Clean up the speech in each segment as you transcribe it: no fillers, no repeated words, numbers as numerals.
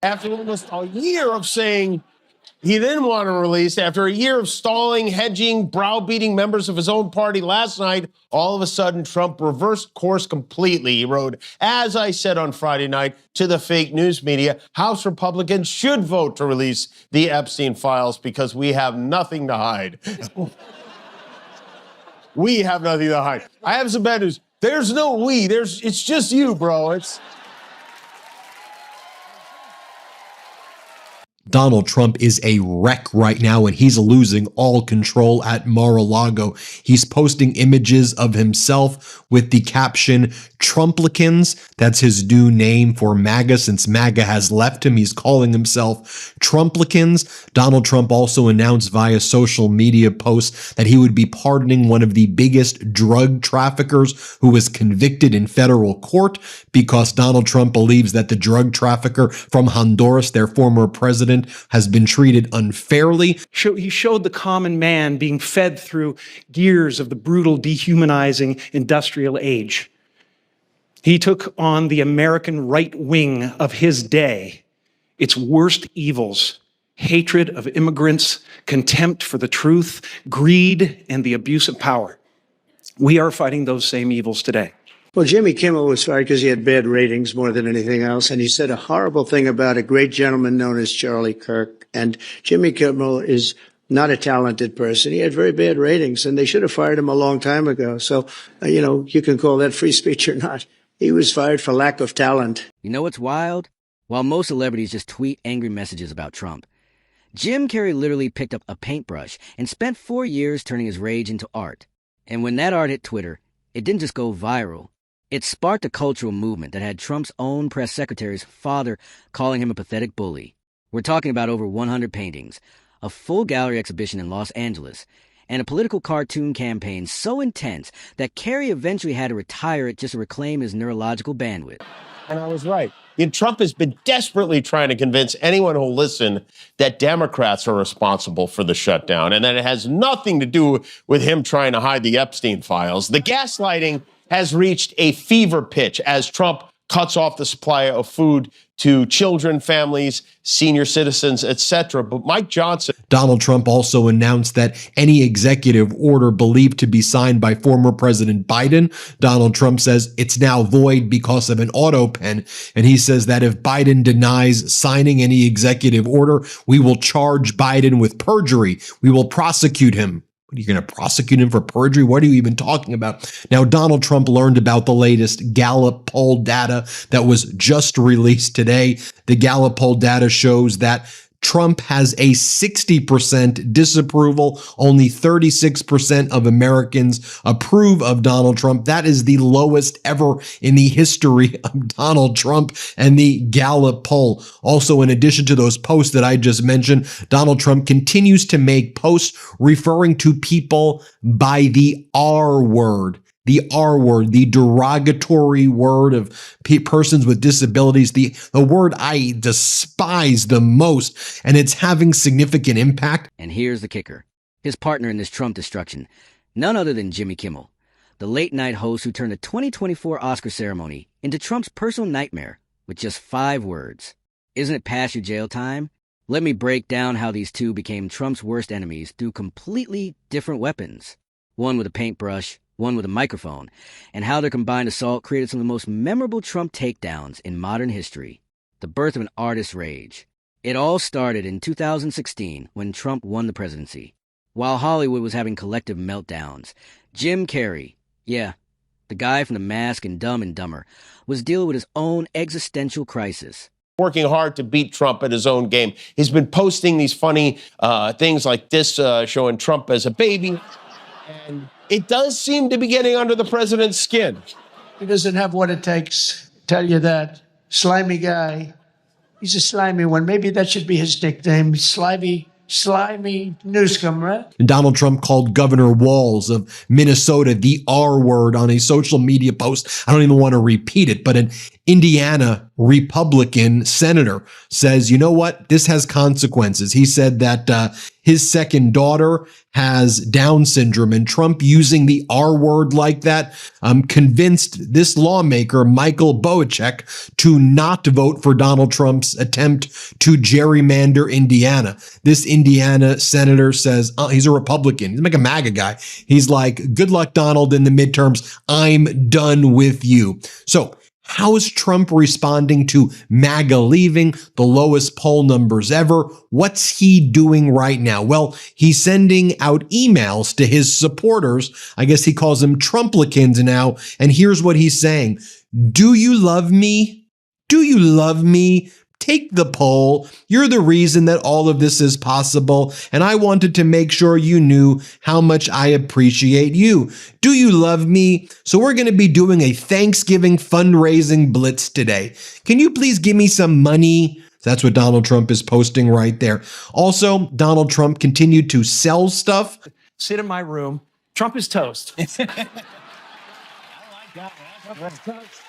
After almost a year of saying he didn't want to release, after a year of stalling, hedging, browbeating members of his own party last night, all of a sudden Trump reversed course completely. He wrote, as I said on Friday night to the fake news media, House Republicans should vote to release the Epstein files because we have nothing to hide. We have nothing to hide. I have some bad news. There's no we. It's just you, bro. Donald Trump is a wreck right now, and he's losing all control at Mar-a-Lago. He's posting images of himself with the caption, Trumplicans. That's his new name for MAGA since MAGA has left him. He's calling himself Trumplicans. Donald Trump also announced via social media posts that he would be pardoning one of the biggest drug traffickers who was convicted in federal court because Donald Trump believes that the drug trafficker from Honduras, their former president, has been treated unfairly. He showed the common man being fed through gears of the brutal, dehumanizing industrial age. He took on the American right wing of his day, its worst evils: hatred of immigrants, contempt for the truth, greed, and the abuse of power. We are fighting those same evils today. Well, Jimmy Kimmel was fired because he had bad ratings more than anything else, and he said a horrible thing about a great gentleman known as Charlie Kirk. And Jimmy Kimmel is not a talented person. He had very bad ratings, and they should have fired him a long time ago. So, you can call that free speech or not. He was fired for lack of talent. You know what's wild? While most celebrities just tweet angry messages about Trump, Jim Carrey literally picked up a paintbrush and spent 4 years turning his rage into art. And when that art hit Twitter, it didn't just go viral. It sparked a cultural movement that had Trump's own press secretary's father calling him a pathetic bully. We're talking about over 100 paintings, a full gallery exhibition in Los Angeles, and a political cartoon campaign so intense that Carrey eventually had to retire it just to reclaim his neurological bandwidth. And I was right. Trump has been desperately trying to convince anyone who'll listen that Democrats are responsible for the shutdown and that it has nothing to do with him trying to hide the Epstein files. The gaslighting has reached a fever pitch as Trump cuts off the supply of food to children, families, senior citizens, etc. But Mike Johnson... Donald Trump also announced that any executive order believed to be signed by former President Biden, Donald Trump says it's now void because of an auto pen. And he says that if Biden denies signing any executive order, we will charge Biden with perjury. We will prosecute him. What, are you going to prosecute him for perjury? What are you even talking about? Now, Donald Trump learned about the latest Gallup poll data that was just released today. The Gallup poll data shows that Trump has a 60% disapproval. Only 36% of Americans approve of Donald Trump. That is the lowest ever in the history of Donald Trump and the Gallup poll. Also, in addition to those posts that I just mentioned, Donald Trump continues to make posts referring to people by the R word. The R word, the derogatory word of persons with disabilities, the word I despise the most, and it's having significant impact. And here's the kicker. His partner in this Trump destruction, none other than Jimmy Kimmel, the late-night host who turned the 2024 Oscar ceremony into Trump's personal nightmare with just 5 words. Isn't it past your jail time? Let me break down how these two became Trump's worst enemies through completely different weapons. One with a paintbrush, one with a microphone, and how their combined assault created some of the most memorable Trump takedowns in modern history. The birth of an artist's rage. It all started in 2016 when Trump won the presidency. While Hollywood was having collective meltdowns, Jim Carrey, the guy from The Mask and Dumb and Dumber, was dealing with his own existential crisis. Working hard to beat Trump at his own game. He's been posting these funny things like this, showing Trump as a baby. And it does seem to be getting under the president's skin. He doesn't have what it takes, tell you that. Slimy guy. He's a slimy one. Maybe that should be his nickname. Slimy Newscom, right? And Donald Trump called Governor Walz of Minnesota the R word on a social media post. I don't even want to repeat it, but in Indiana, Republican senator, says, you know what? This has consequences. He said that his second daughter has Down syndrome, and Trump using the R word like that convinced this lawmaker, Michael Boacek, to not vote for Donald Trump's attempt to gerrymander Indiana. This Indiana senator says, he's a Republican. He's like a MAGA guy. He's like, good luck, Donald, in the midterms. I'm done with you. So how is Trump responding to MAGA leaving, the lowest poll numbers ever? What's he doing right now? Well, he's sending out emails to his supporters. I guess he calls them Trumplicans now. And here's what he's saying. Do you love me? Do you love me? Take the poll. You're the reason that all of this is possible, and I wanted to make sure you knew how much I appreciate you. Do you love me? So we're going to be doing a Thanksgiving fundraising blitz today. Can you please give me some money? That's what Donald Trump is posting right there. Also, Donald Trump continued to sell stuff. Sit in my room. Trump is toast. I like that. That's toast.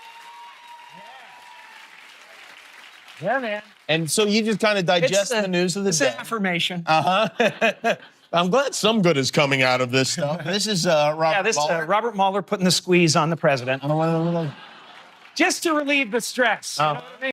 Yeah, man. And so you just kind of digest the news of the It's day. an affirmation. I'm glad some good is coming out of this stuff. This is Robert Mueller. Robert Mueller putting the squeeze on the president. Just to relieve the stress. You know what I mean?